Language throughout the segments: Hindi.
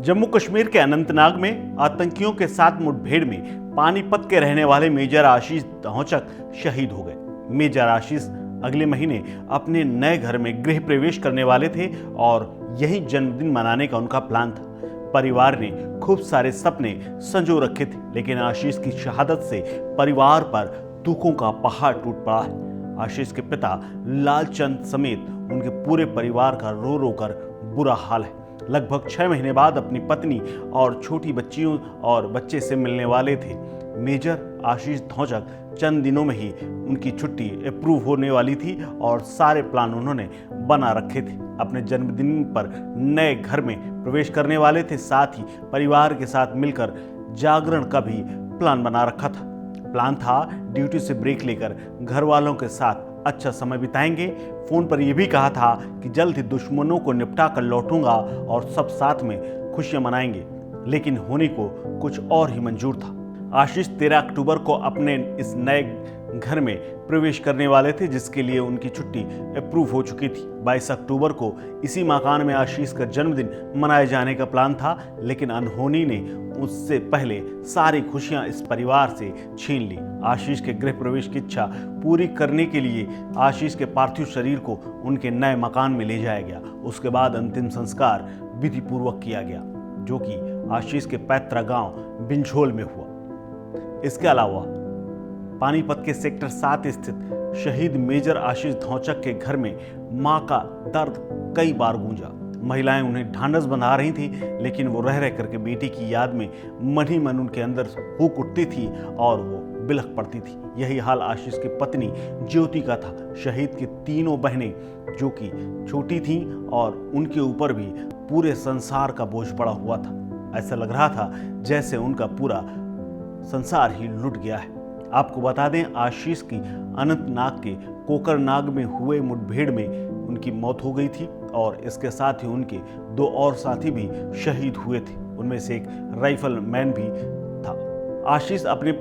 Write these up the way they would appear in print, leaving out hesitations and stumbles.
जम्मू कश्मीर के अनंतनाग में आतंकियों के साथ मुठभेड़ में पानीपत के रहने वाले मेजर आशीष धौचक शहीद हो गए। मेजर आशीष अगले महीने अपने नए घर में गृह प्रवेश करने वाले थे और यही जन्मदिन मनाने का उनका प्लान था। परिवार ने खूब सारे सपने संजो रखे थे, लेकिन आशीष की शहादत से परिवार पर दुखों का पहाड़ टूट पड़ा है। आशीष के पिता लालचंद समेत उनके पूरे परिवार का रो रो कर बुरा हाल है। लगभग 6 महीने बाद अपनी पत्नी और छोटी बच्चियों और बच्चे से मिलने वाले थे। मेजर आशीष धौचक चंद दिनों में ही उनकी छुट्टी अप्रूव होने वाली थी और सारे प्लान उन्होंने बना रखे थे। अपने जन्मदिन पर नए घर में प्रवेश करने वाले थे, साथ ही परिवार के साथ मिलकर जागरण का भी प्लान बना रखा था। प्लान था ड्यूटी से ब्रेक लेकर घर वालों के साथ अच्छा समय बिताएंगे। फोन पर यह भी कहा था कि जल्द ही दुश्मनों को निपटा कर लौटूंगा और सब साथ में खुशियां मनाएंगे, लेकिन होने को कुछ और ही मंजूर था। आशीष 13 अक्टूबर को अपने इस नए घर में प्रवेश करने वाले थे, जिसके लिए उनकी छुट्टी अप्रूव हो चुकी थी। 22 अक्टूबर को इसी मकान में आशीष का जन्मदिन मनाए जाने का प्लान था, लेकिन अनहोनी ने उससे पहले सारी खुशियां इस परिवार से छीन ली। आशीष के गृह प्रवेश की इच्छा पूरी करने के लिए आशीष के पार्थिव शरीर को उनके नए मकान में ले जाया गया। उसके बाद अंतिम संस्कार विधि पूर्वक किया गया, जो कि आशीष के पैतृक गांव बिंझोल में हुआ। इसके अलावा पानीपत के सेक्टर 7 स्थित शहीद मेजर आशीष धौचक के घर में मां का दर्द कई बार गूंजा। महिलाएं उन्हें ढांढस बंधा रही थी, लेकिन वो रह करके बेटी की याद में मन ही मन उनके अंदर हुक उठती थी और वो बिलख पड़ती थी। यही हाल आशीष की पत्नी ज्योति का था। शहीद की तीनों बहनें जो कि छोटी थीं और उनके ऊपर भी पूरे संसार का बोझ पड़ा हुआ था। ऐसा लग रहा था जैसे उनका पूरा संसार ही लुट गया है। आपको बता दें, आशीष की अनंतनाग के कोकरनाग में हुए मुठभेड़ में उनकी मौत हो गई थी और इसके साथ ही उनके 2 और साथी भी शहीद हुए थे। उनमें से एक राइफल मैन भी था। आशीष अपने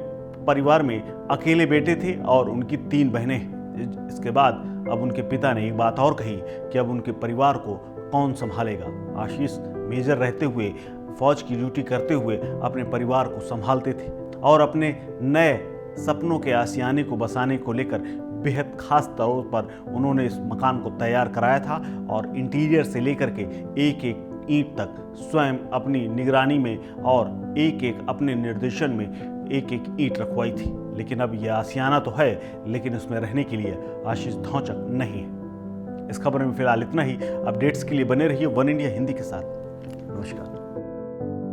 परिवार में अकेले बेटे थे और उनकी 3 बहनें हैं। इसके बाद अब उनके पिता ने एक बात और कही कि अब उनके परिवार को कौन संभालेगा। आशीष मेजर रहते हुए, फौज की ड्यूटी करते हुए अपने परिवार को संभालते थे और अपने नए सपनों के आशियाने को बसाने को लेकर बेहद खास तौर पर उन्होंने इस मकान को तैयार कराया था और इंटीरियर से लेकर के एक एक ईंट तक स्वयं अपनी निगरानी में और एक एक अपने निर्देशन में एक एक ईंट रखवाई थी। लेकिन अब यह आशियाना तो है, लेकिन उसमें रहने के लिए आशीष धौचक नहीं है। इस खबर में फिलहाल इतना ही। अपडेट्स के लिए बने रहिए वन इंडिया हिंदी के साथ। नमस्कार।